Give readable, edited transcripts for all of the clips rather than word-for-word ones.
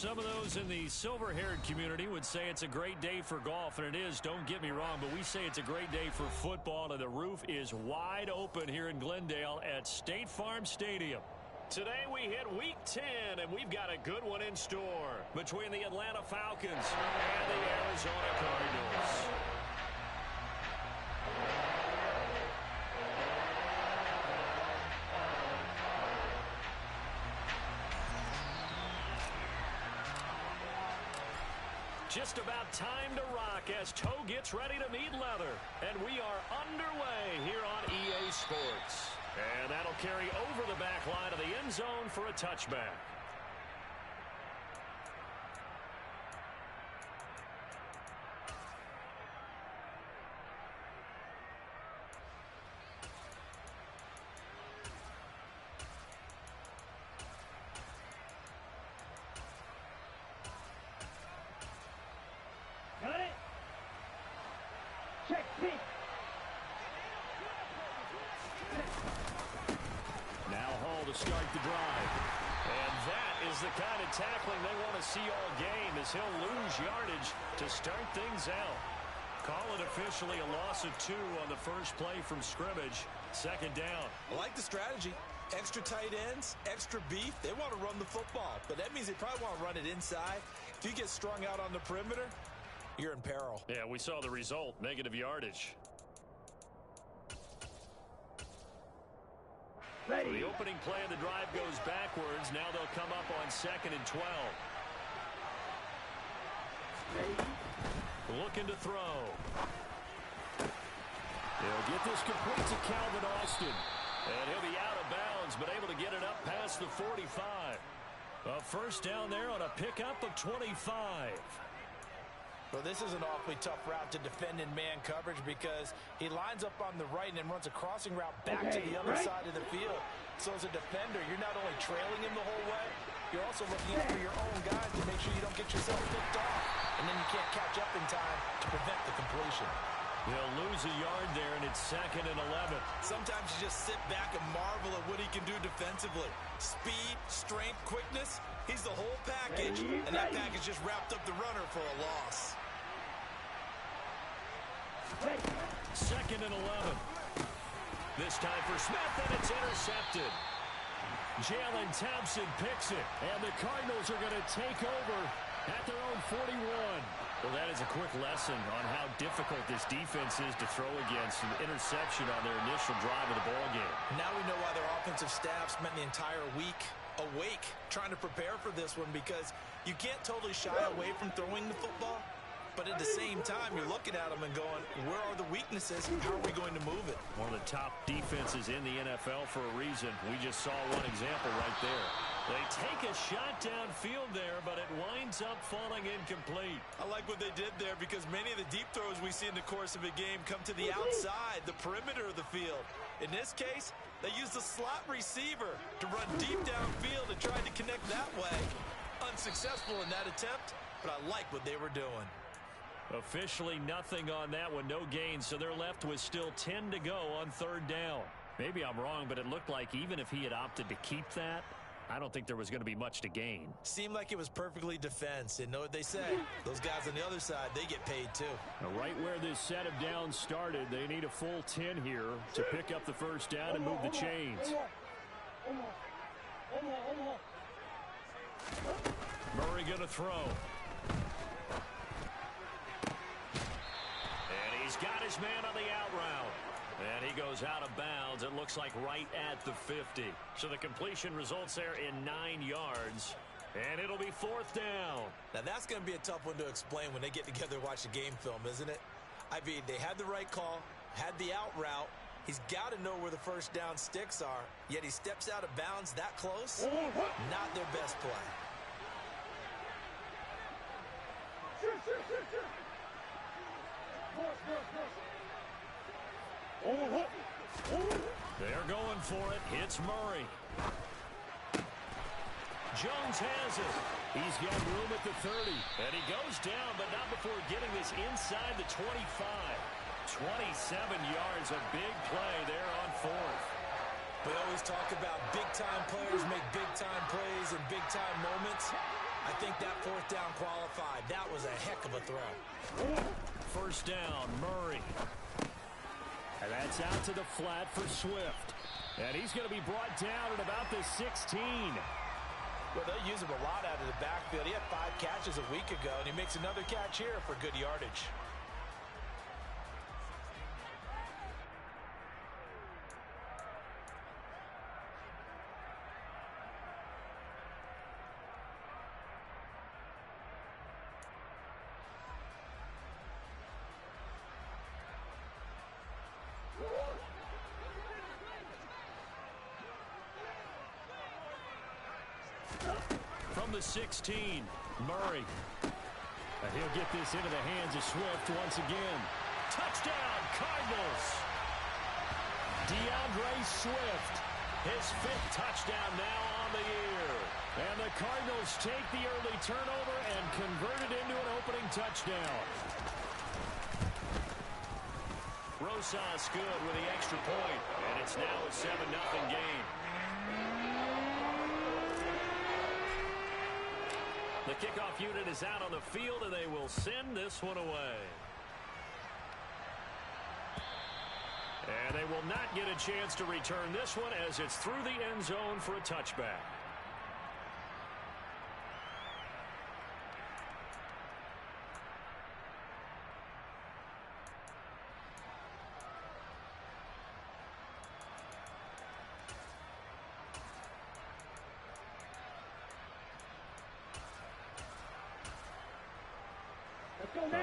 Some of those in the silver-haired community would say it's a great day for golf, and it is, don't get me wrong, but we say it's a great day for football, and the roof is wide open here in Glendale at State Farm Stadium. Today we hit Week 10, and we've got a good one in store between the Atlanta Falcons and the Arizona Cardinals. Just about time to rock as Toe gets ready to meet leather. And we are underway here on EA Sports. And that'll carry over the back line of the end zone for a touchback. Got it. Check pitch. Now Hall to start the drive. And that is the kind of tackling they want to see all game as he'll lose yardage to start things out. Call it officially a loss of 2 on the first play from scrimmage. Second down. I like the strategy. Extra tight ends, extra beef. They want to run the football, but that means they probably want to run it inside. If you get strung out on the perimeter, you're in peril. Yeah, we saw the result, negative yardage. Ready. The opening play of the drive goes backwards. Now they'll come up on 2nd and 12. Ready. Looking to throw. He'll get this complete to Calvin Austin. And he'll be out of bounds, but able to get it up past the 45. A first down there on a pickup of 25. Well, this is an awfully tough route to defend in man coverage because he lines up on the right and then runs a crossing route back to the other side of the field. So as a defender, you're not only trailing him the whole way, you're also looking out for your own guys to make sure you don't get yourself picked off. And then you can't catch up in time to prevent the completion. They'll lose a yard there, and it's 2nd and 11. Sometimes you just sit back and marvel at what he can do defensively. Speed, strength, quickness, he's the whole package, and that package just wrapped up the runner for a loss. 2nd and 11. This time for Smith, and it's intercepted. Jalen Thompson picks it, and the Cardinals are going to take over at their own 41. Well, that is a quick lesson on how difficult this defense is to throw against. An interception on their initial drive of the ballgame. Now we know why their offensive staff spent the entire week awake trying to prepare for this one, because you can't totally shy away from throwing the football. But at the same time, you're looking at them and going, where are the weaknesses? How are we going to move it? One of the top defenses in the NFL for a reason. We just saw one example right there. They take a shot downfield there, but it winds up falling incomplete. I like what they did there because many of the deep throws we see in the course of a game come to the outside, the perimeter of the field. In this case, they used the slot receiver to run deep downfield and tried to connect that way. Unsuccessful in that attempt, but I like what they were doing. Officially nothing on that one, no gain, so they're left with still 10 to go on 3rd down. Maybe I'm wrong, but it looked like even if he had opted to keep that, I don't think there was going to be much to gain. Seemed like it was perfectly defense, and know what they say. Those guys on the other side, they get paid too. Now, right where this set of downs started, they need a full 10 here to pick up the first down and move the chains. Murray going to throw. And he's got his man on the out route. And he goes out of bounds, it looks like right at the 50. So the completion results there in 9 yards. And it'll be 4th down. Now that's going to be a tough one to explain when they get together and watch the game film, isn't it? I mean, they had the right call, had the out route. He's got to know where the first down sticks are, yet he steps out of bounds that close. Not their best play. They're going for it. Hits Murray. Jones has it. He's got room at the 30. And he goes down, but not before getting this inside the 25. 27 yards, a big play there on 4th. We always talk about big-time players make big-time plays in big-time moments. I think that fourth down qualified. That was a heck of a throw. First down, Murray. And that's out to the flat for Swift. And he's going to be brought down at about the 16. Well, they'll use him a lot out of the backfield. He had 5 catches a week ago, and he makes another catch here for good yardage. From the 16, Murray. And he'll get this into the hands of Swift once again. Touchdown, Cardinals. DeAndre Swift, his 5th touchdown now on the year. And the Cardinals take the early turnover and convert it into an opening touchdown. Rosas good with the extra point, and it's now a 7-0 game. The kickoff unit is out on the field, and they will send this one away. And they will not get a chance to return this one as it's through the end zone for a touchback.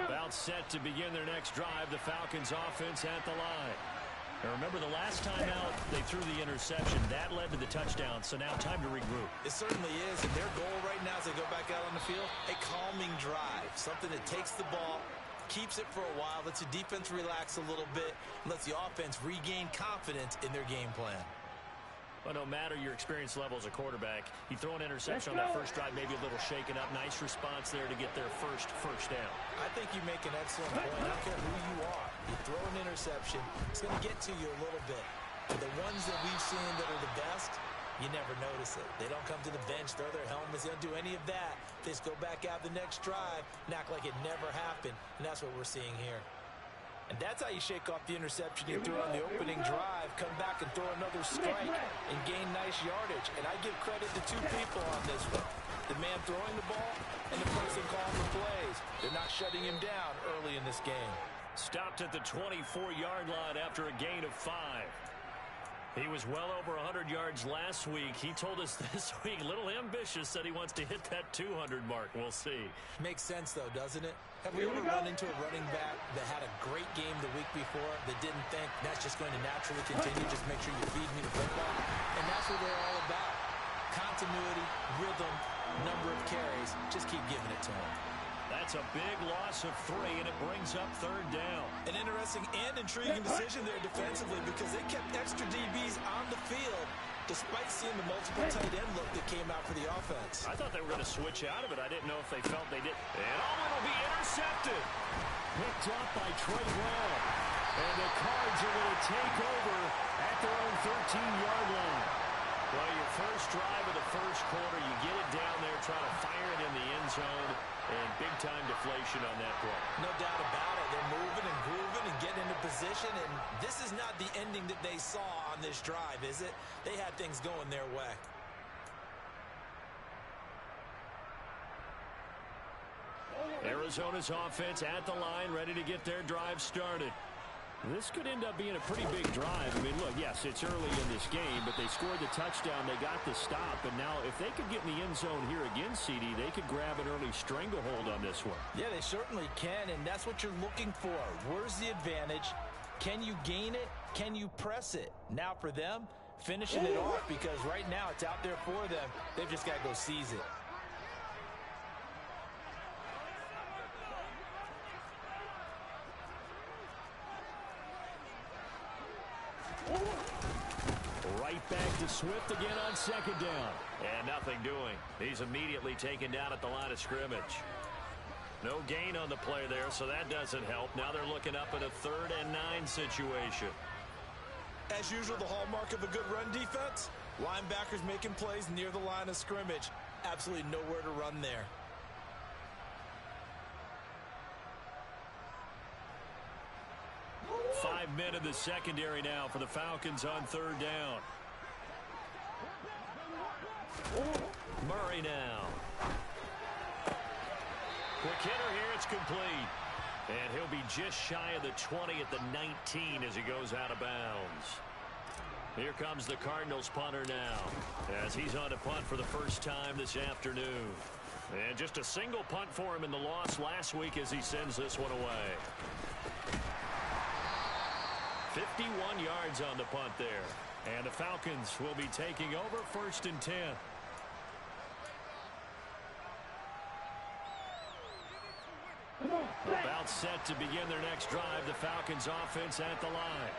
About set to begin their next drive, the Falcons offense at the line. Now remember, the last time out, they threw the interception. That led to the touchdown, so now time to regroup. It certainly is, and their goal right now as they go back out on the field, a calming drive, something that takes the ball, keeps it for a while, lets the defense relax a little bit, and lets the offense regain confidence in their game plan. Well, no matter your experience level as a quarterback, you throw an interception on that first drive, maybe a little shaken up. Nice response there to get their first down. I think you make an excellent point. I don't care who you are. You throw an interception, it's going to get to you a little bit. But the ones that we've seen that are the best, you never notice it. They don't come to the bench, throw their helmets, they don't do any of that. They just go back out the next drive and act like it never happened, and that's what we're seeing here. And that's how you shake off the interception you threw on the opening drive, come back and throw another strike and gain nice yardage. And I give credit to 2 people on this one. The man throwing the ball and the person calling the plays. They're not shutting him down early in this game. Stopped at the 24-yard line after a gain of 5. He was well over 100 yards last week. He told us this week, a little ambitious, said he wants to hit that 200 mark. We'll see. Makes sense, though, doesn't it? Have we ever run into a running back that had a great game the week before that didn't think that's just going to naturally continue? Just make sure you feed me the football. And that's what they're all about. Continuity, rhythm, number of carries. Just keep giving it to them. That's a big loss of 3, and it brings up 3rd down. An interesting and intriguing decision there defensively because they kept extra DBs on the field despite seeing the multiple tight end look that came out for the offense. I thought they were going to switch out of it. I didn't know if they felt they did. And it'll be intercepted. Picked up by Trey Brown. And the Cards are going to take over at their own 13-yard line. Well, your first drive of the first quarter, you get it down there, try to fire it in the end zone, and big-time deflation on that play. No doubt about it. They're moving and grooving and getting into position, and this is not the ending that they saw on this drive, is it? They had things going their way. Arizona's offense at the line, ready to get their drive started. This could end up being a pretty big drive. I mean, look, yes, it's early in this game, but they scored the touchdown. They got the stop. And now if they could get in the end zone here again, CD, they could grab an early stranglehold on this one. Yeah, they certainly can, and that's what you're looking for. Where's the advantage? Can you gain it? Can you press it? Now for them, finishing it off because right now it's out there for them. They've just got to go seize it. Right back to Swift again on 2nd down. And nothing doing. He's immediately taken down at the line of scrimmage. No gain on the play there, so that doesn't help. Now they're looking up at a 3rd and 9 situation. As usual, the hallmark of a good run defense, linebackers making plays near the line of scrimmage. Absolutely nowhere to run there. 5 men in the secondary now for the Falcons on third down. Murray now. Quick hitter here. It's complete. And he'll be just shy of the 20 at the 19 as he goes out of bounds. Here comes the Cardinals punter now as he's on to punt for the first time this afternoon. And just a single punt for him in the loss last week as he sends this one away. 51 yards on the punt there. And the Falcons will be taking over 1st and 10. About set to begin their next drive. The Falcons offense at the line.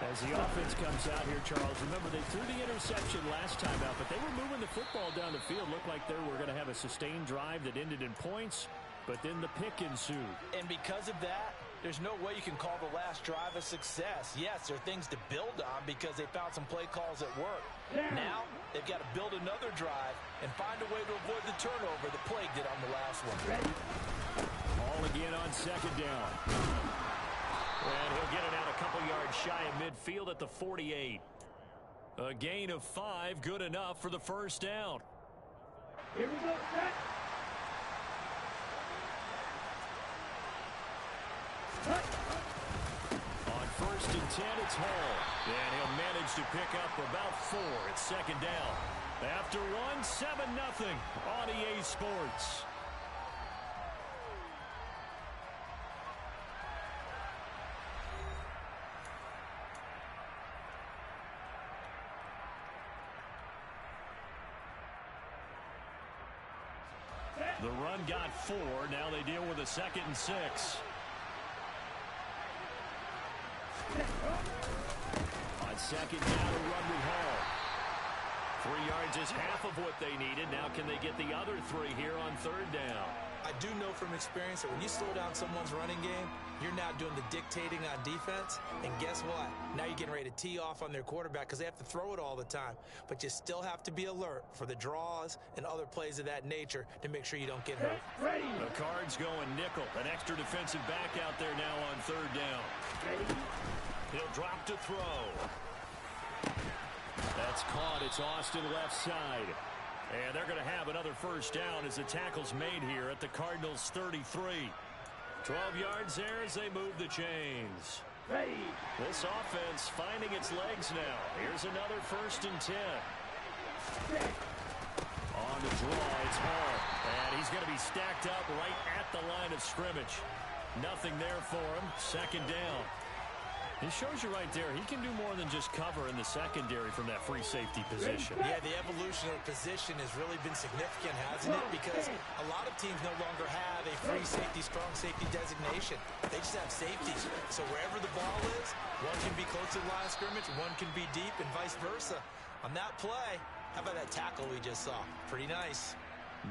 As the offense comes out here, Charles, remember they threw the interception last time out, but they were moving the football down the field. Looked like they were going to have a sustained drive that ended in points, but then the pick ensued. And because of that, there's no way you can call the last drive a success. Yes, there are things to build on because they found some play calls that work. Now, they've got to build another drive and find a way to avoid the turnover that plagued it on the last one. Ball again on second down. And he'll get it out a couple yards shy of midfield at the 48. A gain of 5, good enough for the first down. Here we go, set. On 1st and 10, it's Hall. And he'll manage to pick up about 4 at second down. After one, 7-0 on EA Sports. The run got 4. Now they deal with a 2nd and 6. On second down, a run with Hall. 3 yards is half of what they needed. Now can they get the other 3 here on third down? I do know from experience that when you slow down someone's running game, you're now doing the dictating on defense. And guess what? Now you're getting ready to tee off on their quarterback because they have to throw it all the time. But you still have to be alert for the draws and other plays of that nature to make sure you don't get hurt. The Cards going nickel. An extra defensive back out there now on third down. He'll drop to throw. That's caught. It's Austin left side. And they're going to have another first down as the tackle's made here at the Cardinals' 33. 12 yards there as they move the chains. This offense finding its legs now. Here's another 1st and 10. On the draw, it's Hall. And he's going to be stacked up right at the line of scrimmage. Nothing there for him. Second down. He shows you right there, he can do more than just cover in the secondary from that free safety position. Yeah, the evolution of position has really been significant, hasn't it? Because a lot of teams no longer have a free safety, strong safety designation. They just have safeties. So wherever the ball is, one can be close to the line of scrimmage, one can be deep, and vice versa. On that play, how about that tackle we just saw? Pretty nice.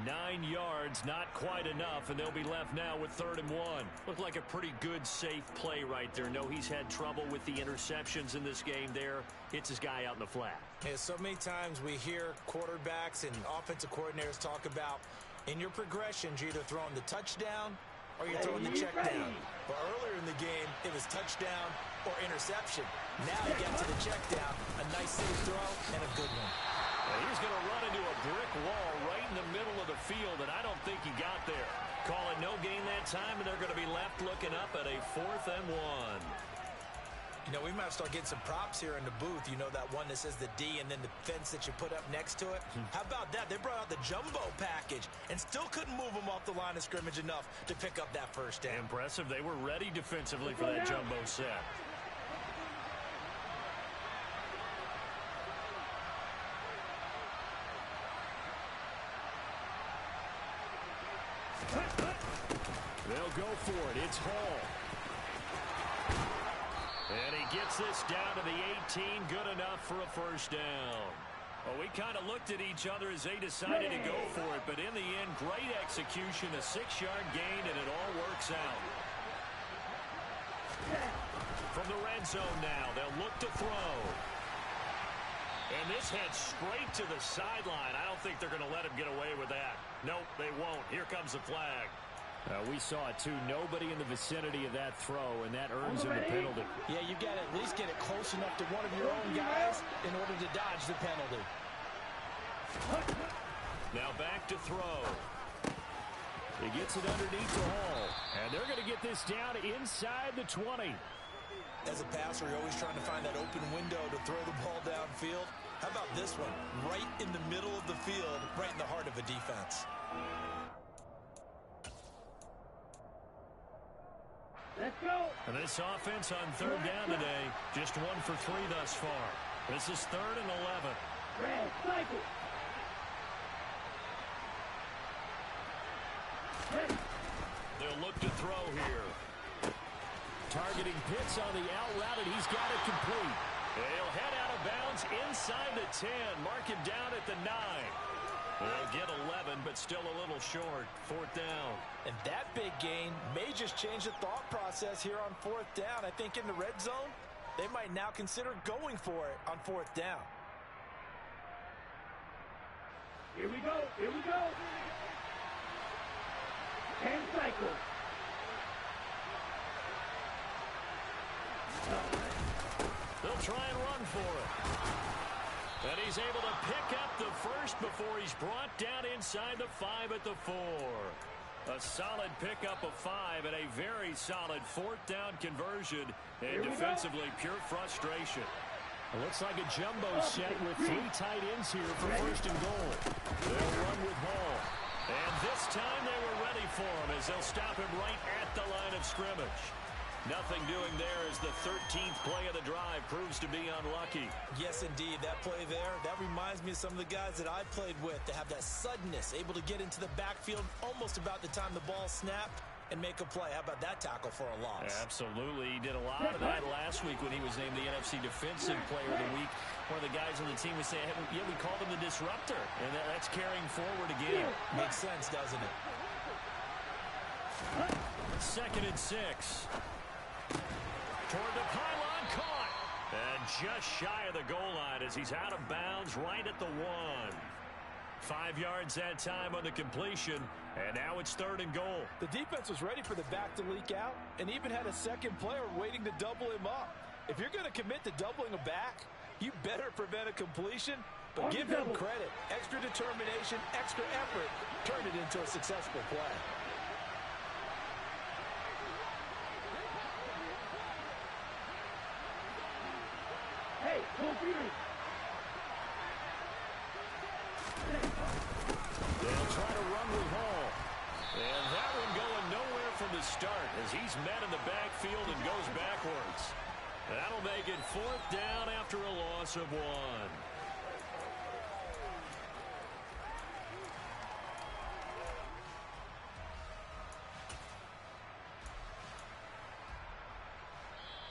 9 yards, not quite enough, and they'll be left now with 3rd and 1. Looked like a pretty good, safe play right there. No, he's had trouble with the interceptions in this game there. Hits his guy out in the flat. Yeah, so many times we hear quarterbacks and offensive coordinators talk about in your progressions, you're either throwing the touchdown or you're throwing the check down. But earlier in the game, it was touchdown or interception. Now you get to the check down, a nice safe throw, and a good one. He's going to run into a brick wall right in the middle of the field, and I don't think he got there. Call it no gain that time, and they're going to be left looking up at a 4th and 1. You know, we might start getting some props here in the booth. You know that one that says the D and then the fence that you put up next to it? How about that? They brought out the jumbo package and still couldn't move them off the line of scrimmage enough to pick up that first down. Impressive. They were ready defensively for that jumbo set. They'll go for it. It's Hall. And he gets this down to the 18. Good enough for a first down. Well, we kind of looked at each other as they decided to go for it. But in the end, great execution, a 6-yard gain, and it all works out. From the red zone now, they'll look to throw. And this heads straight to the sideline. I don't think they're going to let him get away with that. Nope, they won't. Here comes the flag. We saw it too. Nobody in the vicinity of that throw, and that earns him the penalty. Yeah, you got to at least get it close enough to one of your own guys in order to dodge the penalty. Now back to throw. He gets it underneath the Hall, and they're going to get this down inside the 20. As a passer, you're always trying to find that open window to throw the ball downfield. How about this one? Right in the middle of the field, right in the heart of a defense. Let's go. And this offense on third down today, just 1 for 3 thus far. This is 3rd and 11. Red cycle. They'll look to throw here. Targeting Pitts on the out route, and he's got it complete. He'll head out of bounds inside the 10. Mark him down at the 9. They'll get 11, but still a little short. 4th down. And that big gain may just change the thought process here on 4th down. I think in the red zone, they might now consider going for it on 4th down. Here we go. Here we go. 10 cycles. They'll try and run for it. And he's able to pick up the first before he's brought down inside the 5 at the 4. A solid pickup of 5 and a very solid 4th down conversion. And defensively, pure frustration. It looks like a jumbo set with 3 tight ends here for 1st and goal. They'll run with Hall. And this time they were ready for him as they'll stop him right at the line of scrimmage. Nothing doing there as the 13th play of the drive proves to be unlucky. Yes, indeed. That play there, that reminds me of some of the guys that I played with to have that suddenness, able to get into the backfield almost about the time the ball snapped and make a play. How about that tackle for a loss? Absolutely. He did a lot of that last week when he was named the NFC Defensive Player of the Week. One of the guys on the team was saying, yeah, we called him the disruptor, and that's carrying forward again. Makes sense, doesn't it? 2nd and 6. Toward the pylon, caught. And just shy of the goal line as he's out of bounds right at the 1. 5 yards that time on the completion, and now it's 3rd and goal. The defense was ready for the back to leak out and even had a second player waiting to double him up. If you're going to commit to doubling a back, you better prevent a completion, but give him credit. Extra determination, extra effort turned it into a successful play. Hey, go Fury. They'll try to run with Hall. And that one going nowhere from the start as he's met in the backfield and goes backwards. That'll make it 4th down after a loss of 1.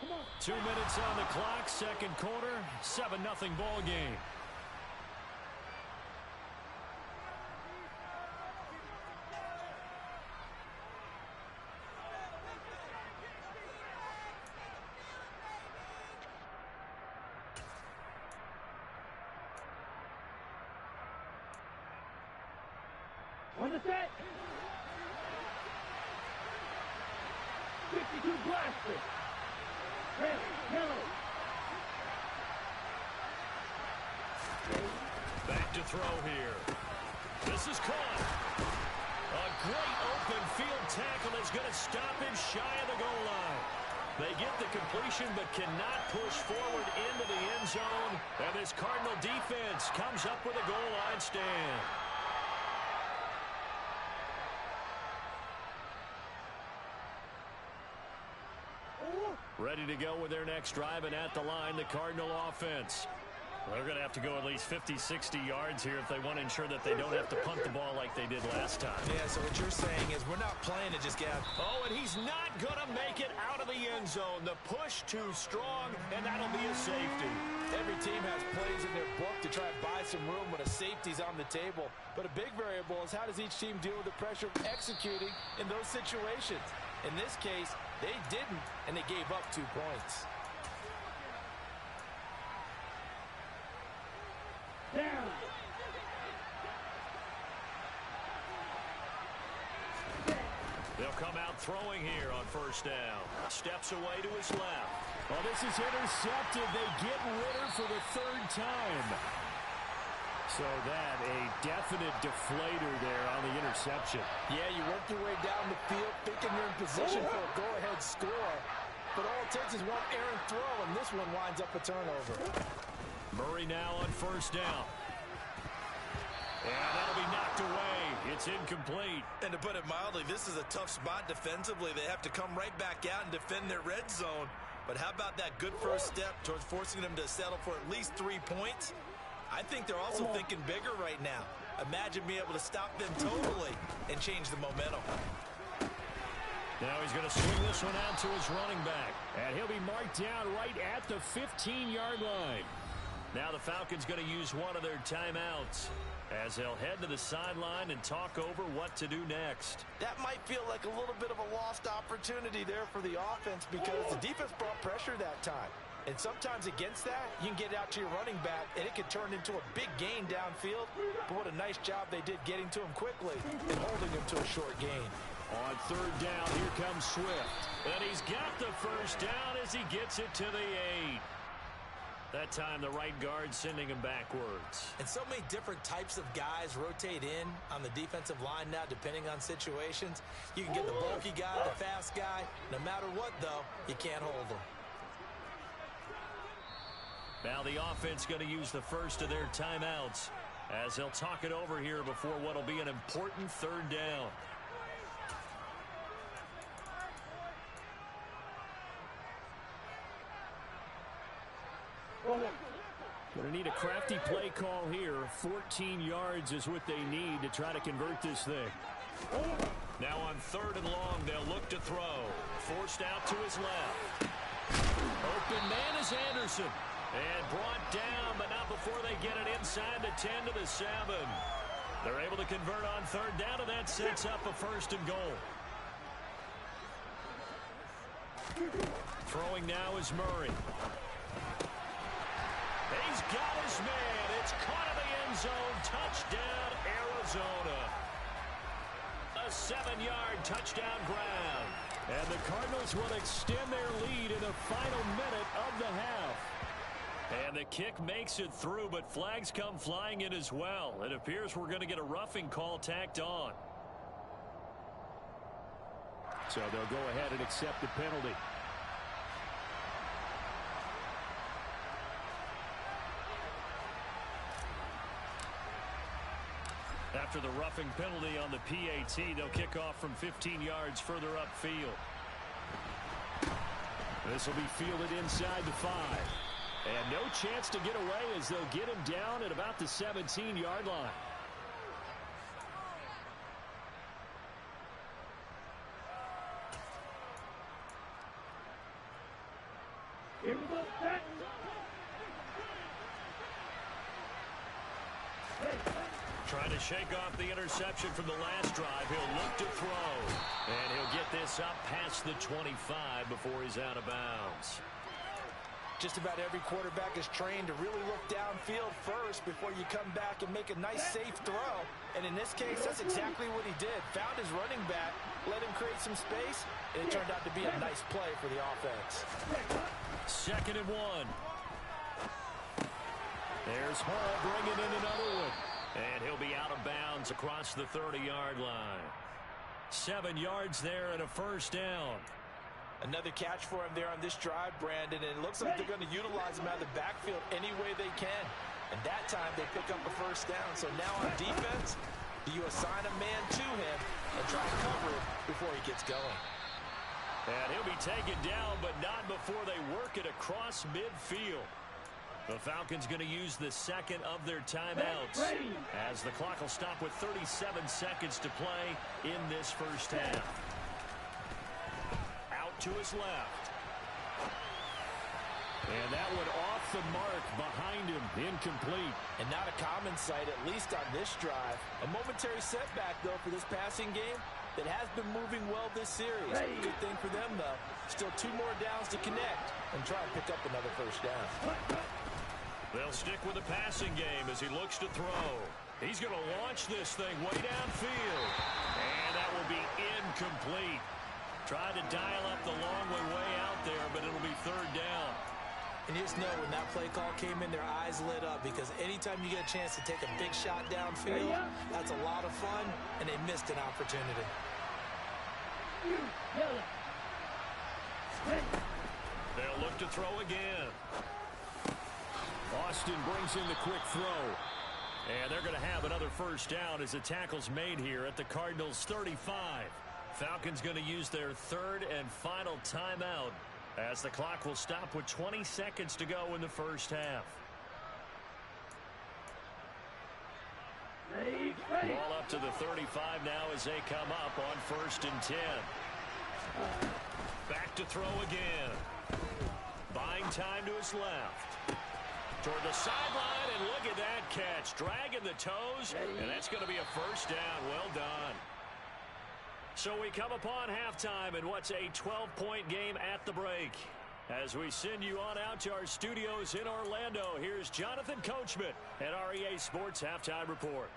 Come on. 2 minutes on the clock, 2nd quarter, 7-0 ball game. On the set. 52 blaster. Red, yellow. Back to throw here. This is caught. A great open field tackle that's going to stop him shy of the goal line. They get the completion but cannot push forward into the end zone. And this Cardinal defense comes up with a goal line stand. Ready to go with their next drive, and at the line, the Cardinal offense. They're going to have to go at least 50, 60 yards here if they want to ensure that they don't have to punt the ball like they did last time. Yeah, so what you're saying is we're not playing to just get out. Oh, and he's not going to make it out of the end zone. The push too strong, and that'll be a safety. Every team has plays in their book to try and buy some room when a safety's on the table. But a big variable is how does each team deal with the pressure of executing in those situations. In this case, they didn't, and they gave up 2 points. Down. They'll come out throwing here on first down. Steps away to his left. Well, this is intercepted. They get Ritter for the third time. So that, a definite deflator there on the interception. Yeah, you work your way down the field thinking you're in position for a go-ahead score. But all it takes is one errant throw, and this one winds up a turnover. Murray now on first down. And that'll be knocked away. It's incomplete. And to put it mildly, this is a tough spot defensively. They have to come right back out and defend their red zone. But how about that good first step towards forcing them to settle for at least 3 points? I think they're also thinking bigger right now. Imagine being able to stop them totally and change the momentum. Now he's going to swing this one out to his running back. And he'll be marked down right at the 15-yard line. Now the Falcons going to use one of their timeouts as they'll head to the sideline and talk over what to do next. That might feel like a little bit of a lost opportunity there for the offense because the defense brought pressure that time. And sometimes against that, you can get out to your running back, and it can turn into a big gain downfield. But what a nice job they did getting to him quickly and holding him to a short gain. On third down, here comes Swift. And he's got the first down as he gets it to the 8. That time, the right guard sending him backwards. And so many different types of guys rotate in on the defensive line now, depending on situations. You can get the bulky guy, the fast guy. No matter what, though, you can't hold them. Now the offense going to use the first of their timeouts as they'll talk it over here before what will be an important third down. Going to need a crafty play call here. 14 yards is what they need to try to convert this thing. Now on third and long, they'll look to throw. Forced out to his left. Open man is Anderson. And brought down, but not before they get it inside the 10 to the 7. They're able to convert on third down, and that sets up a first and goal. Throwing now is Murray. He's got his man. It's caught in the end zone. Touchdown, Arizona. A 7-yard touchdown grab. And the Cardinals will extend their lead in the final minute of the half. And the kick makes it through, but flags come flying in as well. It appears we're going to get a roughing call tacked on. So they'll go ahead and accept the penalty. After the roughing penalty on the PAT, they'll kick off from 15 yards further upfield. This will be fielded inside the 5. And no chance to get away as they'll get him down at about the 17-yard line. Here we go, set. Trying to shake off the interception from the last drive. He'll look to throw. And he'll get this up past the 25 before he's out of bounds. Just about every quarterback is trained to really look downfield first before you come back and make a nice, safe throw. And in this case, that's exactly what he did. Found his running back, let him create some space, and it turned out to be a nice play for the offense. 2nd and 1. There's Hall bringing in another one. And he'll be out of bounds across the 30-yard line. 7 yards there and a first down. Another catch for him there on this drive, Brandon, and it looks like they're going to utilize him out of the backfield any way they can. And that time they pick up a first down. So now on defense, do you assign a man to him and try to cover him before he gets going? And he'll be taken down, but not before they work it across midfield. The Falcons going to use the second of their timeouts as the clock will stop with 37 seconds to play in this first half. Out to his left. And that one off the mark behind him. Incomplete. And not a common sight, at least on this drive. A momentary setback, though, for this passing game that has been moving well this series. Good thing for them, though. Still 2 more downs to connect and try and pick up another first down. They'll stick with the passing game as he looks to throw. He's going to launch this thing way downfield. And that will be incomplete. Tried to dial up the long way out there, but it'll be third down. And you just know when that play call came in, their eyes lit up, because anytime you get a chance to take a big shot downfield, that's a lot of fun, and they missed an opportunity. They'll look to throw again. Austin brings in the quick throw. And they're going to have another first down as the tackle's made here at the Cardinals' 35. Falcons going to use their third and final timeout as the clock will stop with 20 seconds to go in the first half. Ball up to the 35 now as they come up on 1st and 10. Back to throw again. Buying time to his left. Toward the sideline, and look at that catch. Dragging the toes, and that's going to be a first down. Well done. So we come upon halftime in what's a 12-point game at the break. As we send you on out to our studios in Orlando, here's Jonathan Coachman at REA Sports Halftime Report.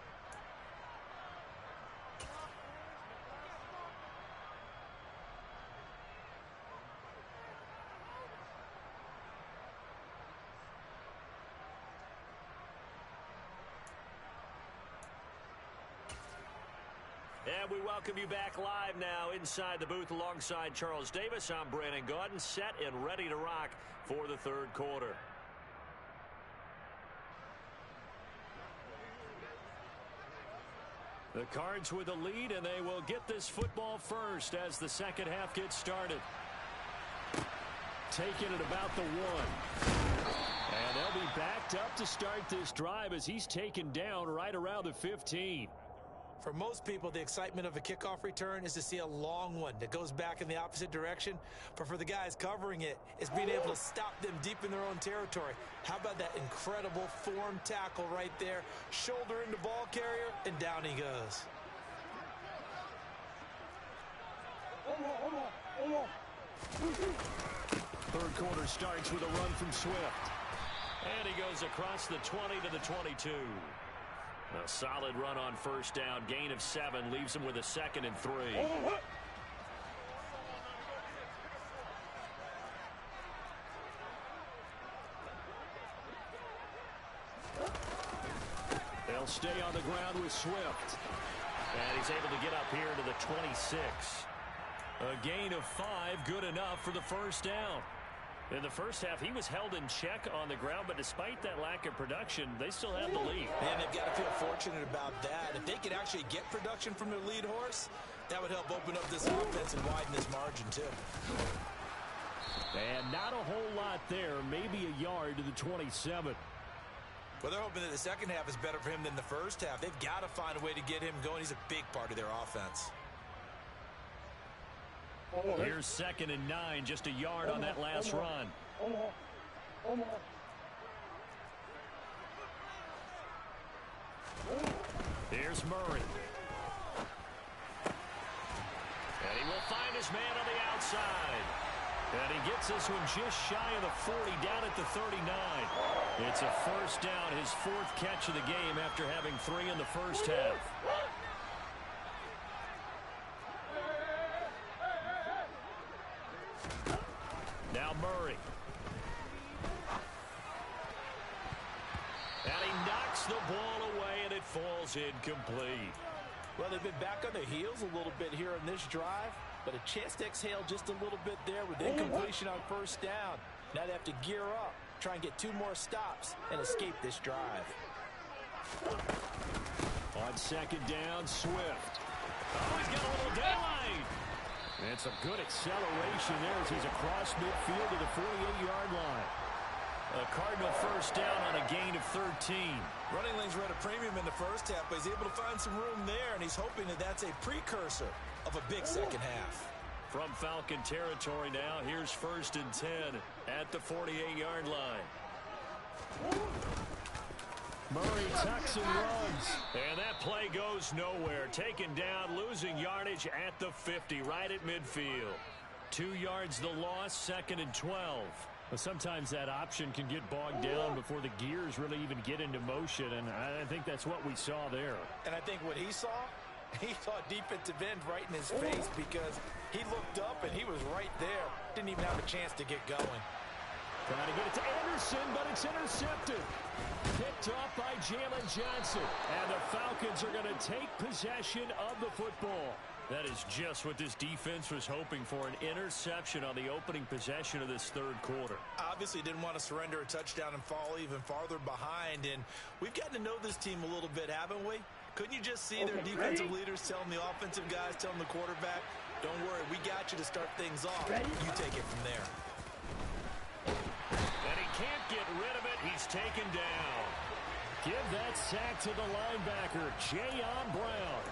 And we welcome you back live now inside the booth alongside Charles Davis. I'm Brandon Gaudin, set and ready to rock for the third quarter. The Cards with a lead, and they will get this football first as the second half gets started. Taking it about the 1. And they'll be backed up to start this drive as he's taken down right around the 15. For most people, the excitement of a kickoff return is to see a long one that goes back in the opposite direction. But for the guys covering it, it's being able to stop them deep in their own territory. How about that incredible form tackle right there? Shoulder into ball carrier, and down he goes. Third quarter starts with a run from Swift. And he goes across the 20 to the 22. A solid run on first down. Gain of 7 leaves him with a 2nd and 3. They'll stay on the ground with Swift. And he's able to get up here to the 26. A gain of 5, good enough for the first down. In the first half, he was held in check on the ground, but despite that lack of production, they still have the lead. And they've got to feel fortunate about that. If they could actually get production from their lead horse, that would help open up this offense and widen this margin, too. And not a whole lot there, maybe a yard to the 27. Well, they're hoping that the second half is better for him than the first half. They've got to find a way to get him going. He's a big part of their offense. Here's 2nd and 9, just a yard on that last run. Here's Murray. And he will find his man on the outside. And he gets this one just shy of the 40, down at the 39. It's a first down, his 4th catch of the game after having 3 in the first half. Now Murray. And he knocks the ball away, and it falls incomplete. Well, they've been back on their heels a little bit here on this drive, but a chance to exhale just a little bit there with incompletion on first down. Now they have to gear up, try and get 2 more stops, and escape this drive. On 2nd down, Swift. Oh, he's got a little deadline. And some good acceleration there as he's across midfield to the 48-yard line. A Cardinal first down on a gain of 13. Running lanes were at a premium in the first half, but he's able to find some room there, and he's hoping that that's a precursor of a big second half. From Falcon territory now, here's 1st and 10 at the 48-yard line. Murray tucks and runs. And that play goes nowhere. Taken down, losing yardage at the 50, right at midfield. 2 yards the loss, 2nd and 12. But sometimes that option can get bogged down before the gears really even get into motion, and I think that's what we saw there. And I think what he saw He saw a defensive end right in his face because he looked up and he was right there. Didn't even have a chance to get going. Trying to get it to Anderson, but it's intercepted. Picked off by Jalen Johnson. And the Falcons are going to take possession of the football. That is just what this defense was hoping for, an interception on the opening possession of this third quarter. Obviously didn't want to surrender a touchdown and fall even farther behind. And we've gotten to know this team a little bit, haven't we? Couldn't you just see their defensive leaders telling the offensive guys, telling the quarterback, don't worry, we got you to start things off. You take it from there. And he can't get rid of it. He's taken down. Give that sack to the linebacker, Jayon Brown.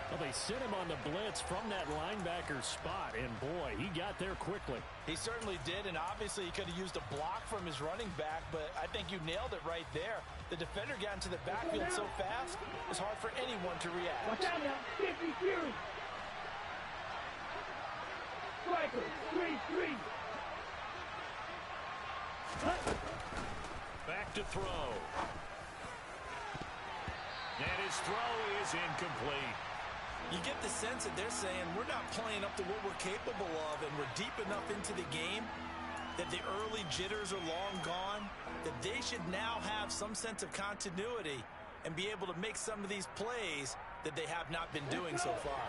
Well, they sent him on the blitz from that linebacker spot, and boy, he got there quickly. He certainly did, and obviously he could have used a block from his running back, but I think you nailed it right there. The defender got into the backfield so fast, it's hard for anyone to react. Watch out now. 50 Fury. Striker. 3-3. Back to throw. And his throw is incomplete. You get the sense that they're saying we're not playing up to what we're capable of, and we're deep enough into the game that the early jitters are long gone, that they should now have some sense of continuity and be able to make some of these plays that they have not been doing so far.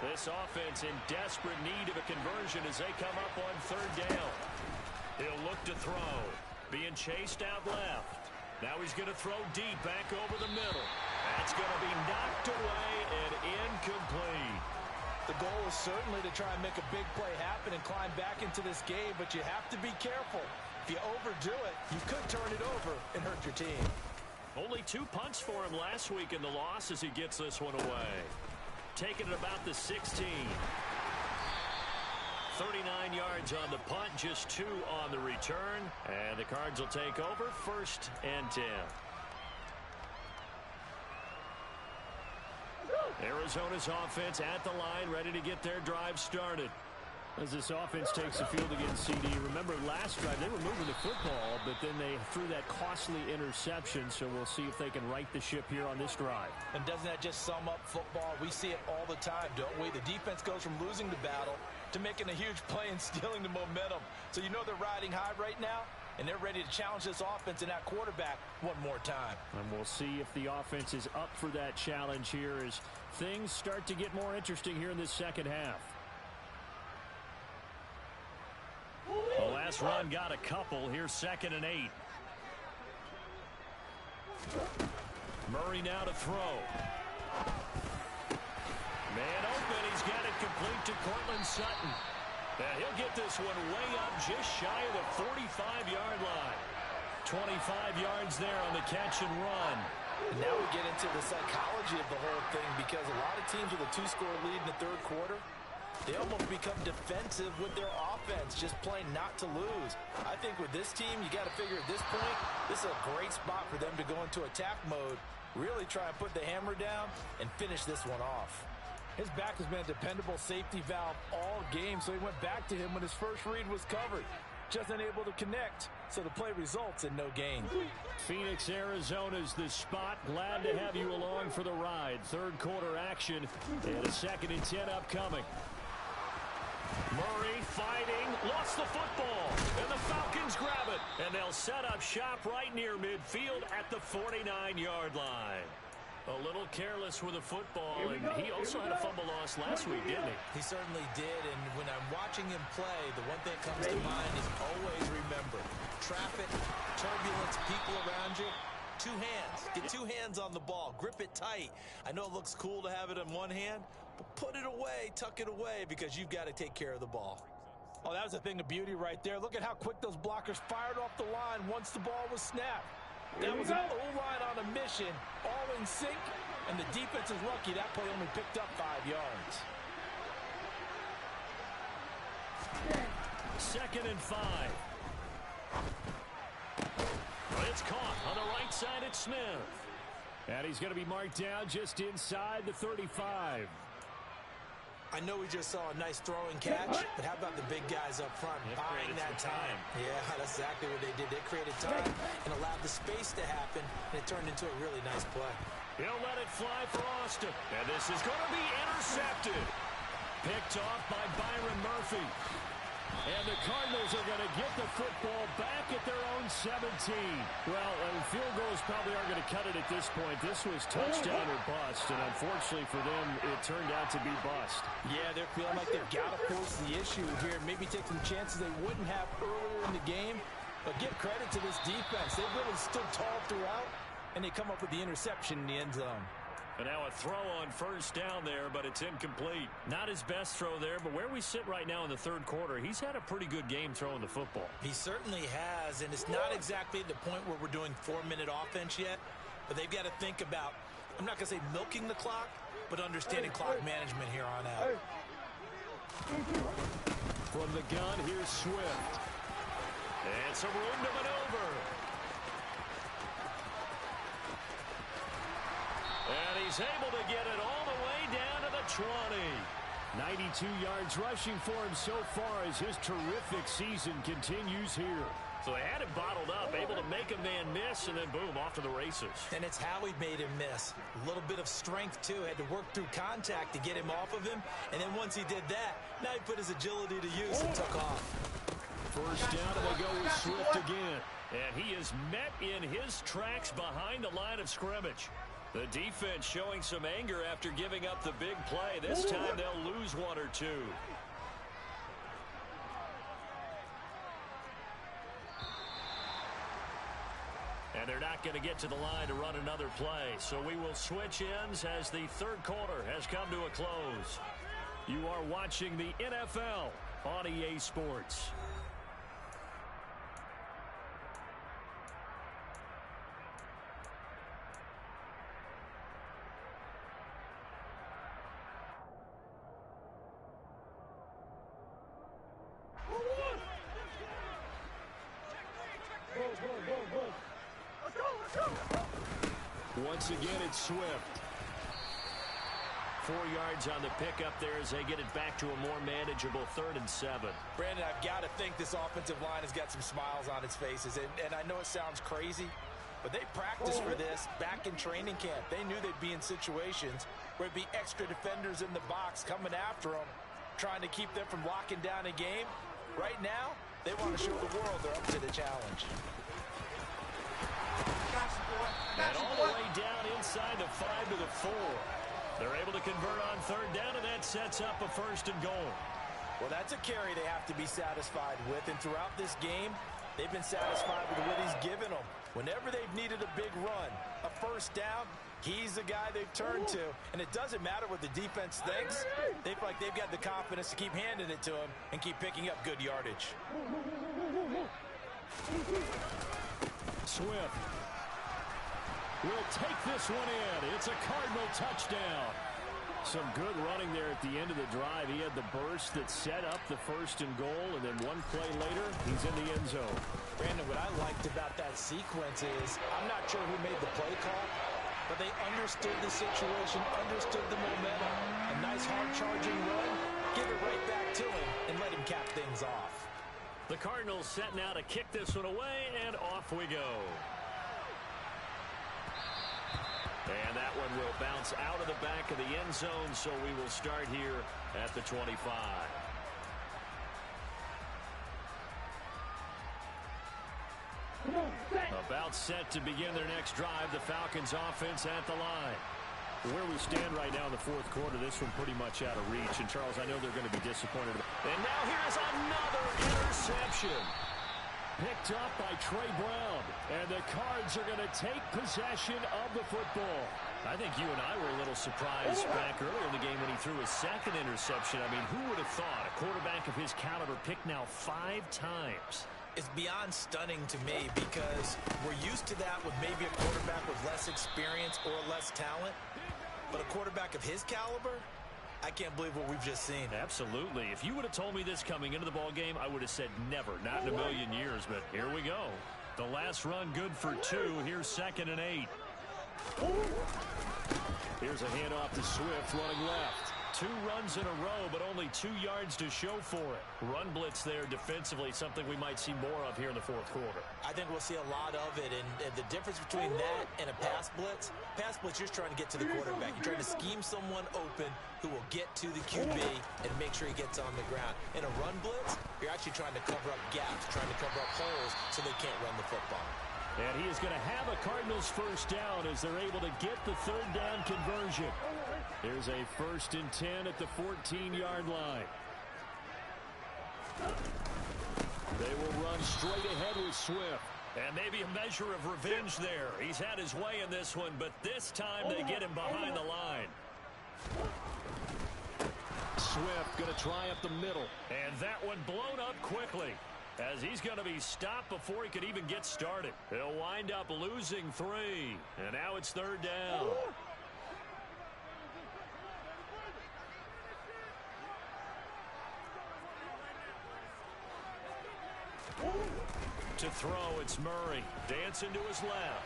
This offense in desperate need of a conversion as they come up on third down. He'll look to throw. Being chased out left. Now he's going to throw deep back over the middle. That's going to be knocked away and incomplete. The goal is certainly to try and make a big play happen and climb back into this game, but you have to be careful. If you overdo it, you could turn it over and hurt your team. Only 2 punts for him last week in the loss as he gets this one away. Taking it about the 16. 39 yards on the punt, just 2 on the return. And the Cards will take over, 1st and 10. Arizona's offense at the line, ready to get their drive started. As this offense takes the field against CD, remember last drive they were moving the football, but then they threw that costly interception, so we'll see if they can right the ship here on this drive. And doesn't that just sum up football? We see it all the time, don't we? The defense goes from losing the battle to making a huge play and stealing the momentum. So you know they're riding high right now, and they're ready to challenge this offense and that quarterback one more time. And we'll see if the offense is up for that challenge here as things start to get more interesting here in this second half. The last run got a couple. Here's 2nd and 8. Murray now to throw. Man open. He's got it complete to Cortland Sutton. And he'll get this one way up just shy of the 45-yard line. 25 yards there on the catch and run. And now we get into the psychology of the whole thing, because a lot of teams with a 2-score lead in the third quarter, they almost become defensive with their offense, just playing not to lose. I think with this team, you got to figure at this point, this is a great spot for them to go into attack mode, really try and put the hammer down and finish this one off. His back has been a dependable safety valve all game, so he went back to him when his first read was covered. Just unable to connect, so the play results in no gain. Phoenix, Arizona's the spot. Glad to have you along for the ride. Third quarter action and a 2nd and 10 upcoming. Murray fighting, lost the football, and the Falcons grab it. And they'll set up shop right near midfield at the 49-yard line. A little careless with the football, and he also had a fumble loss last week, didn't he? He certainly did, and when I'm watching him play, the one thing that comes to mind is always remember, traffic, turbulence, people around you, 2 hands. Get 2 hands on the ball. Grip it tight. I know it looks cool to have it in one hand, but put it away, tuck it away, because you've got to take care of the ball. Oh, that was a thing of beauty right there. Look at how quick those blockers fired off the line once the ball was snapped. That was an O-line on a mission, all in sync, and the defense is lucky that play only picked up 5 yards. 2nd and 5. It's caught on the right side at Smith. And he's going to be marked down just inside the 35. I know we just saw a nice throwing catch, but how about the big guys up front buying that time? Yeah, that's exactly what they did. They created time and allowed the space to happen, and it turned into a really nice play. He'll let it fly for Austin. And this is going to be intercepted. Picked off by Byron Murphy. And the Cardinals are going to get the football back at their own 17. Well, field goals probably aren't going to cut it at this point. This was touchdown or bust, and unfortunately for them, it turned out to be bust. Yeah, they're feeling like they've got to force the issue here, maybe take some chances they wouldn't have earlier in the game. But give credit to this defense. They really stood tall throughout, and they come up with the interception in the end zone. And now a throw on first down there, but it's incomplete. Not his best throw there, but where we sit right now in the third quarter, he's had a pretty good game throwing the football. He certainly has, and it's not exactly the point where we're doing 4-minute offense yet, but they've got to think about, I'm not going to say milking the clock, but understanding clock management here on out. From the gun, here's Swift. And some room to maneuver. And he's able to get it all the way down to the 20. 92 yards rushing for him so far as his terrific season continues here. So they had him bottled up, able to make a man miss, and then boom, off to the races. And it's how he made him miss. A little bit of strength, too. Had to work through contact to get him off of him. And then once he did that, now he put his agility to use and took off. First down, and they go with Swift again. And he is met in his tracks behind the line of scrimmage. The defense showing some anger after giving up the big play. This time they'll lose one or two. And they're not going to get to the line to run another play. So we will switch ends as the third quarter has come to a close. You are watching the NFL on EA Sports. Once again, it's Swift. 4 yards on the pickup there as they get it back to a more manageable 3rd and 7. Brandon, I've got to think this offensive line has got some smiles on its faces. And I know it sounds crazy, but they practiced for this back in training camp. They knew they'd be in situations where it'd be extra defenders in the box coming after them, trying to keep them from locking down a game. Right now, they want to show the world they're up to the challenge. And all the way down inside the 5 to the 4. They're able to convert on 3rd down, and that sets up a 1st and goal. Well, that's a carry they have to be satisfied with. And throughout this game, they've been satisfied with what he's given them. Whenever they've needed a big run, a 1st down, he's the guy they've turned to. And it doesn't matter what the defense thinks. They feel like they've got the confidence to keep handing it to him and keep picking up good yardage. Swift will take this one in. It's a Cardinal touchdown. Some good running there at the end of the drive. He had the burst that set up the 1st and goal, and then one play later, he's in the end zone. Brandon, what I liked about that sequence is, I'm not sure who made the play call, but they understood the situation, understood the momentum. A nice hard-charging run, give it right back to him, and let him cap things off. The Cardinals set now to kick this one away, and off we go. And that one will bounce out of the back of the end zone, so we will start here at the 25. About set to begin their next drive, the Falcons offense at the line. Where we stand right now in the 4th quarter, this one pretty much out of reach. And, Charles, I know they're going to be disappointed. And now here's another interception. Picked up by Trey Brown. And the Cards are going to take possession of the football. I think you and I were a little surprised back earlier in the game when he threw his 2nd interception. I mean, who would have thought a quarterback of his caliber picked now 5 times? It's beyond stunning to me because we're used to that with maybe a quarterback with less experience or less talent. But a quarterback of his caliber, I can't believe what we've just seen. Absolutely. If you would have told me this coming into the ball game, I would have said never, not in a million years. But here we go. The last run good for 2. Here's 2nd and 8. Here's a handoff to Swift running left. 2 runs in a row, but only 2 yards to show for it. Run blitz there defensively, something we might see more of here in the fourth quarter. I think we'll see a lot of it, and the difference between that and a pass blitz, you're just trying to get to the quarterback. You're trying to scheme someone open who will get to the QB and make sure he gets on the ground. In a run blitz, you're actually trying to cover up gaps, trying to cover up holes so they can't run the football. And he is going to have a Cardinals first down as they're able to get the 3rd down conversion. There's a 1st and 10 at the 14-yard line. They will run straight ahead with Swift. And maybe a measure of revenge there. He's had his way in this one, but this time they get him behind the line. Swift going to try up the middle. And that one blown up quickly, as he's going to be stopped before he could even get started. He'll wind up losing 3. And now it's 3rd down. To throw, it's Murray. Dancing to his left.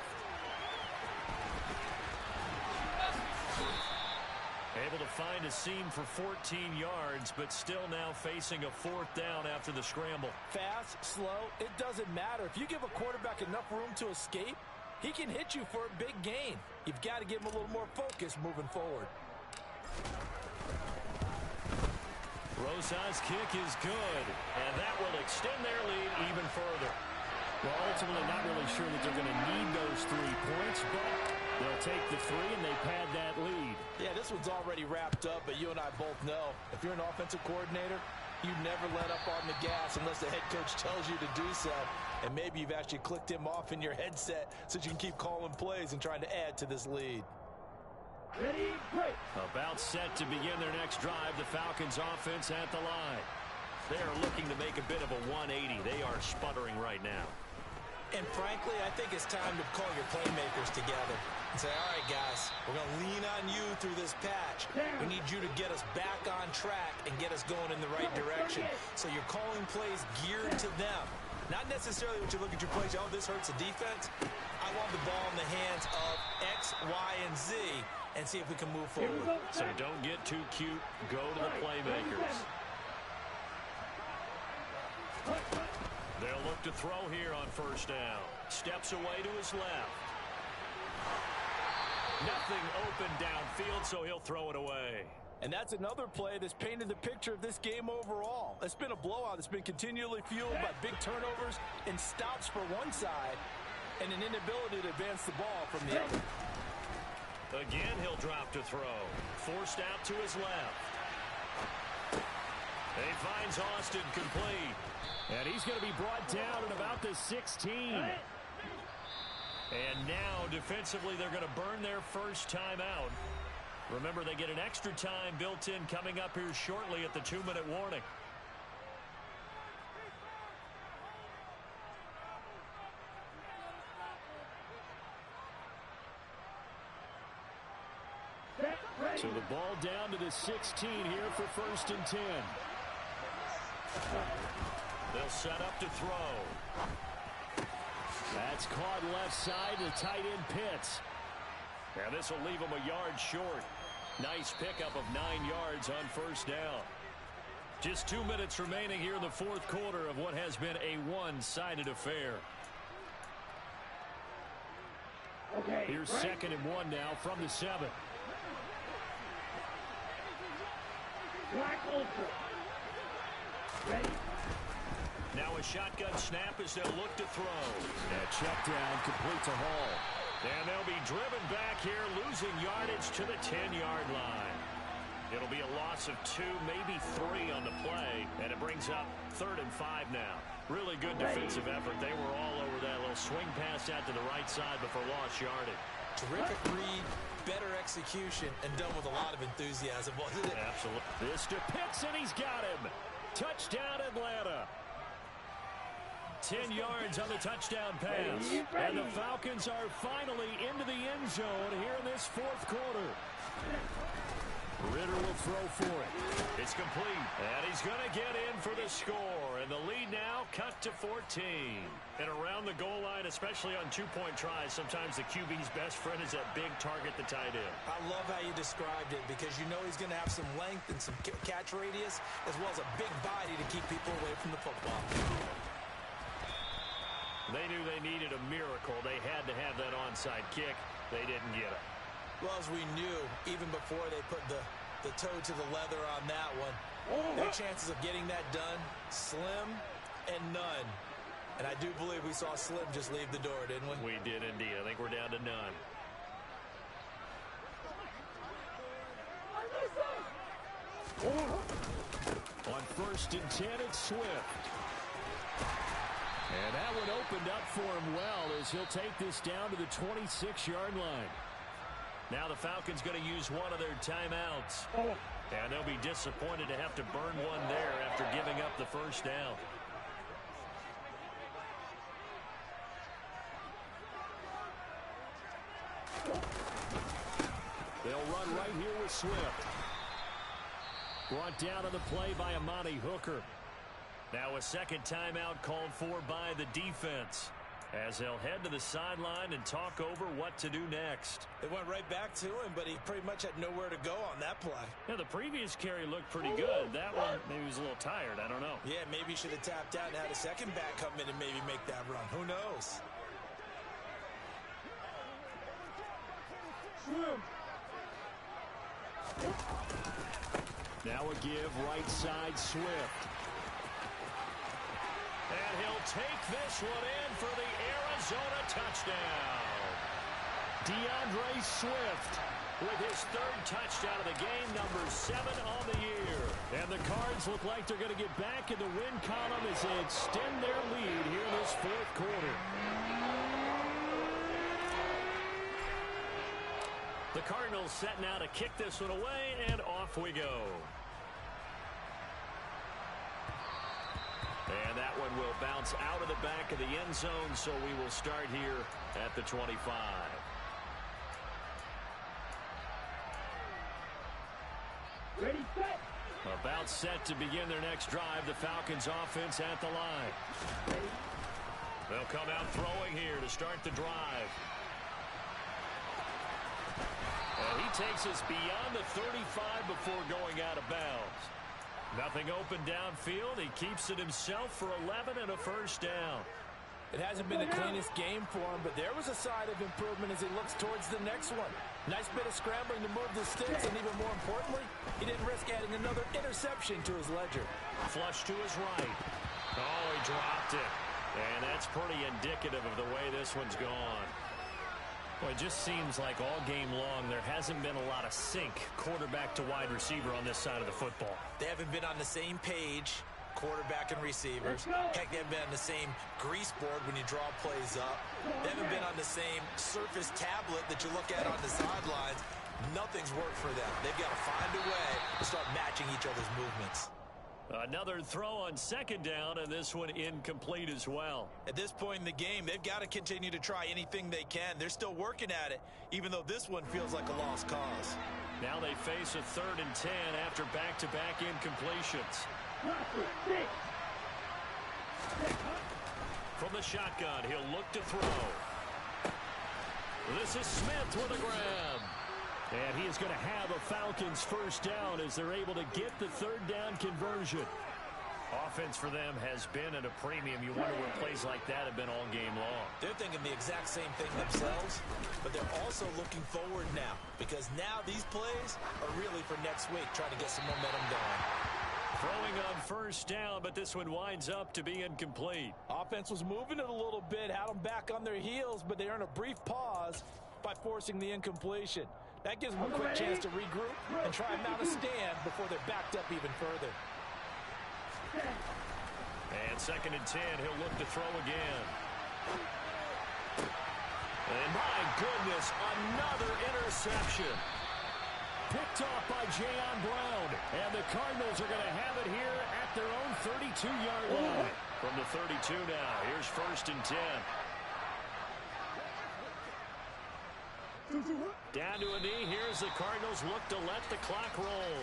Able to find a seam for 14 yards, but still now facing a 4th down after the scramble. Fast, slow, it doesn't matter. If you give a quarterback enough room to escape, he can hit you for a big gain. You've got to give him a little more focus moving forward. Rosa's kick is good, and that will extend their lead even further. Well, ultimately not really sure that they're going to need those 3 points, but they'll take the 3 and they pad that lead. Yeah, this one's already wrapped up, but you and I both know if you're an offensive coordinator, you never let up on the gas unless the head coach tells you to do so. And maybe you've actually clicked him off in your headset so you can keep calling plays and trying to add to this lead. Ready, break. About set to begin their next drive, the Falcons offense at the line. They are looking to make a bit of a 180. They are sputtering right now. And frankly, I think it's time to call your playmakers together and say, all right, guys, we're going to lean on you through this patch. We need you to get us back on track and get us going in the right direction. So you're calling plays geared to them. Not necessarily what you look at your plays, oh, this hurts the defense. I want the ball in the hands of X, Y, and Z and see if we can move forward. So don't get too cute. Go to the playmakers. They'll look to throw here on 1st down. Steps away to his left. Nothing open downfield, so he'll throw it away. And that's another play that's painted the picture of this game overall. It's been a blowout. It's been continually fueled by big turnovers and stops for one side and an inability to advance the ball from the other. Again, he'll drop to throw. Forced out to his left. He finds Austin complete. And he's going to be brought down at about the 16. And now, defensively, they're going to burn their first time out. Remember, they get an extra time built in coming up here shortly at the 2-minute warning. So the ball down to the 16 here for 1st and 10. They'll set up to throw. That's caught left side to tight end Pitts. And this will leave them a yard short. Nice pickup of 9 yards on 1st down. Just 2 minutes remaining here in the 4th quarter of what has been a one-sided affair. Okay. Here's 2nd and 1 now from the 7. Black Ultra. Ready. Now a shotgun snap as they'll look to throw. That check down complete to Hall. And they'll be driven back here, losing yardage to the 10-yard line. It'll be a loss of 2, maybe 3 on the play, and it brings up 3rd and 5 now. Really good defensive effort. They were all over that little swing pass out to the right side before lost yardage. Terrific read, better execution, and done with a lot of enthusiasm, wasn't it? Absolutely. This to Pitts, and he's got him. Touchdown, Atlanta. 10 yards on the touchdown pass. And the Falcons are finally into the end zone here in this 4th quarter. Ritter will throw for it. It's complete. And he's going to get in for the score. And the lead now cut to 14. And around the goal line, especially on two-point tries, sometimes the QB's best friend is that big target, the tight end. I love how you described it because you know he's going to have some length and some catch radius as well as a big body to keep people away from the football. They knew they needed a miracle. They had to have that onside kick. They didn't get it. Well, as we knew, even before they put the toe to the leather on that one, their chances of getting that done, slim and none. And I do believe we saw Slim just leave the door, didn't we? We did indeed. I think we're down to none. On 1st and 10, it's Swift. And that one opened up for him well as he'll take this down to the 26-yard line. Now the Falcons going to use one of their timeouts. And they'll be disappointed to have to burn one there after giving up the first down. They'll run right here with Swift. Brought down on the play by Amani Hooker. Now a second timeout called for by the defense, as they'll head to the sideline and talk over what to do next. They went right back to him, but he pretty much had nowhere to go on that play. Yeah, the previous carry looked pretty good. That one, maybe he was a little tired. I don't know. Yeah, maybe he should have tapped out and had a second back come in and maybe make that run. Who knows? Now a give right side Swift. And he'll take this one in for the Arizona touchdown. DeAndre Swift with his third touchdown of the game, number 7 on the year. And the Cards look like they're going to get back in the win column as they extend their lead here in this fourth quarter. The Cardinals set now to kick this one away, and off we go. And that one will bounce out of the back of the end zone, so we will start here at the 25. Ready, set. About set to begin their next drive, the Falcons offense at the line. They'll come out throwing here to start the drive. And he takes us beyond the 35 before going out of bounds. Nothing open downfield. He keeps it himself for 11 and a first down. It hasn't been the cleanest game for him, but there was a sign of improvement as he looks towards the next one. Nice bit of scrambling to move the sticks, and even more importantly, he didn't risk adding another interception to his ledger. Flush to his right. Oh, he dropped it. And that's pretty indicative of the way this one's gone. Well, it just seems like all game long there hasn't been a lot of sync quarterback to wide receiver on this side of the football. They haven't been on the same page, quarterback and receivers. Heck, they haven't been on the same grease board when you draw plays up. They haven't been on the same surface tablet that you look at on the sidelines. Nothing's worked for them. They've got to find a way to start matching each other's movements. Another throw on second down, and this one incomplete as well. At this point in the game, they've got to continue to try anything they can. They're still working at it, even though this one feels like a lost cause. Now they face a 3rd and 10 after back-to-back incompletions. From the shotgun, he'll look to throw. This is Smith with a grab. And he is going to have a Falcons first down as they're able to get the 3rd down conversion. Offense for them has been at a premium. You wonder what plays like that have been all game long. They're thinking the exact same thing themselves, but they're also looking forward now because now these plays are really for next week, trying to get some momentum going. Throwing on first down, but this one winds up to be incomplete. Offense was moving it a little bit, had them back on their heels, but they earn a brief pause by forcing the incompletion. That gives them a quick chance to regroup and try and mount a stand before they're backed up even further. And 2nd and 10, he'll look to throw again. And my goodness, another interception. Picked off by Jayon Brown. And the Cardinals are going to have it here at their own 32-yard line. From the 32 now, here's 1st and 10. Down to a knee, here's as the Cardinals look to let the clock roll.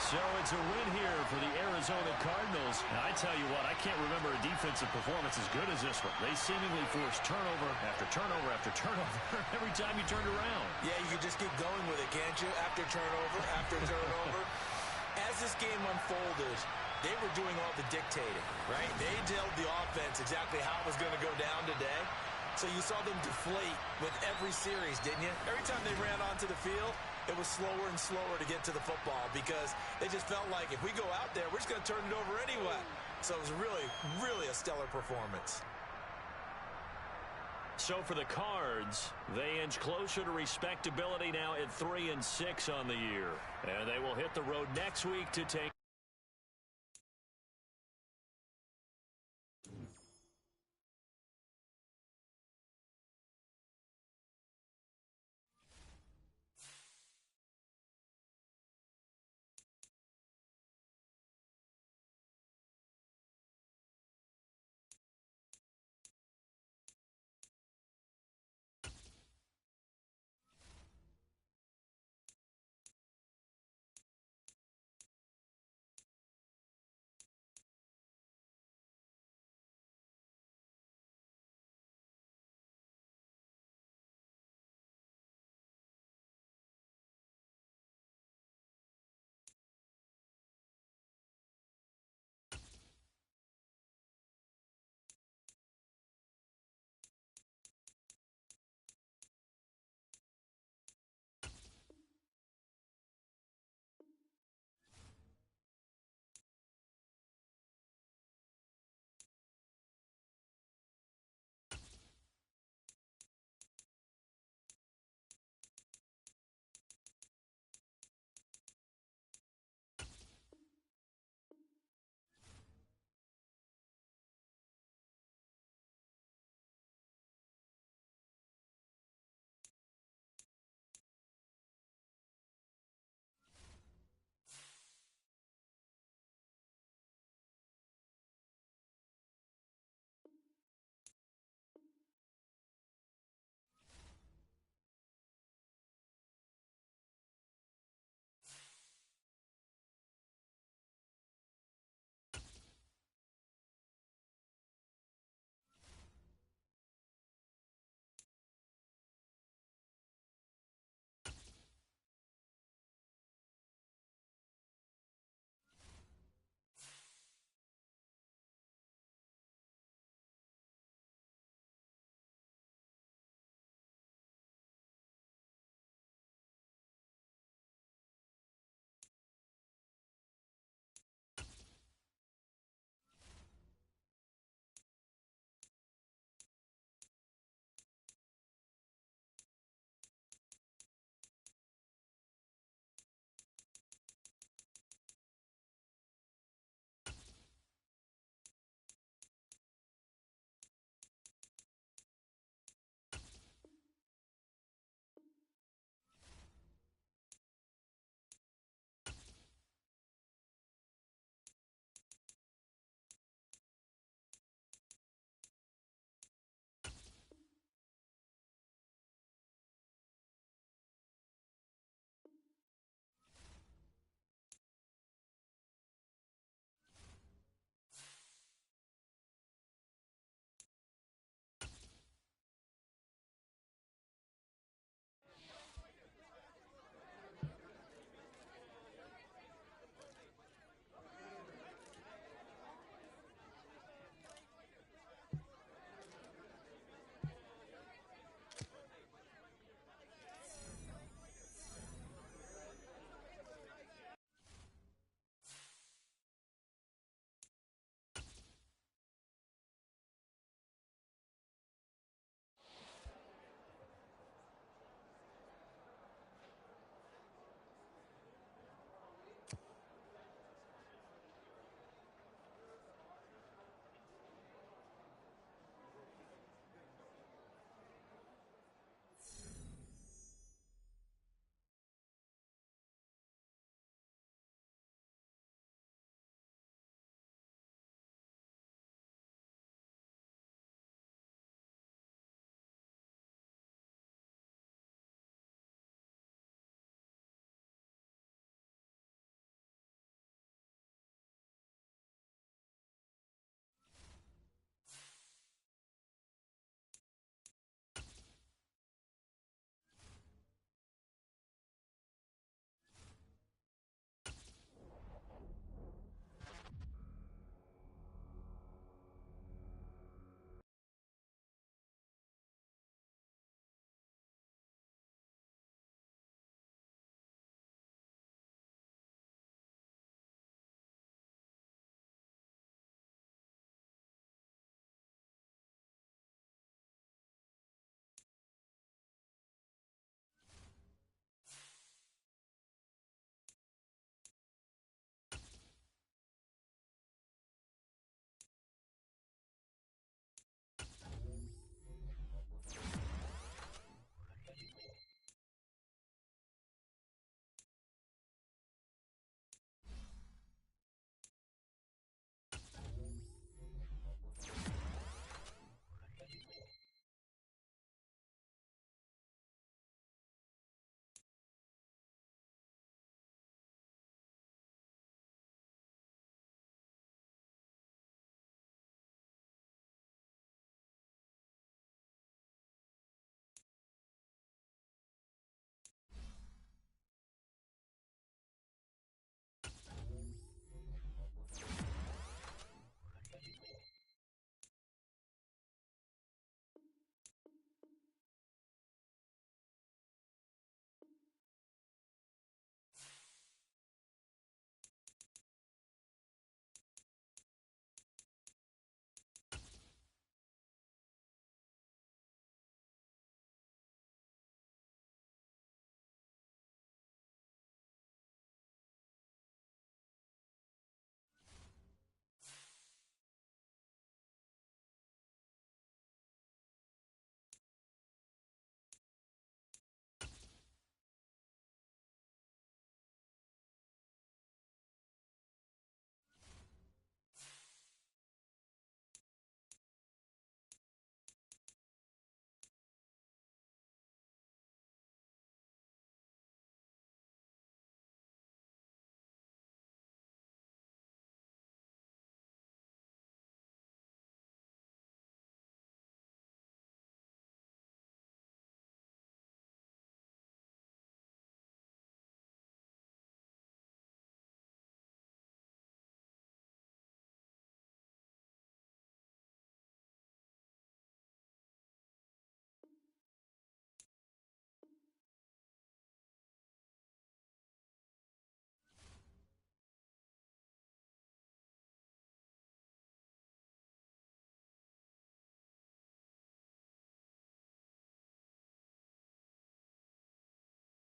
So it's a win here for the Arizona Cardinals. Now, I tell you what, I can't remember a defensive performance as good as this one. They seemingly forced turnover after turnover after turnover every time you turned around. Yeah, you can just keep going with it, can't you? After turnover. As this game unfolded, they were doing all the dictating, right? They told the offense exactly how it was going to go down today. So you saw them deflate with every series, didn't you? Every time they ran onto the field, it was slower and slower to get to the football because they just felt like if we go out there, we're just going to turn it over anyway. So it was really, really a stellar performance. So for the Cards, they inch closer to respectability now at 3-6 on the year. And they will hit the road next week to take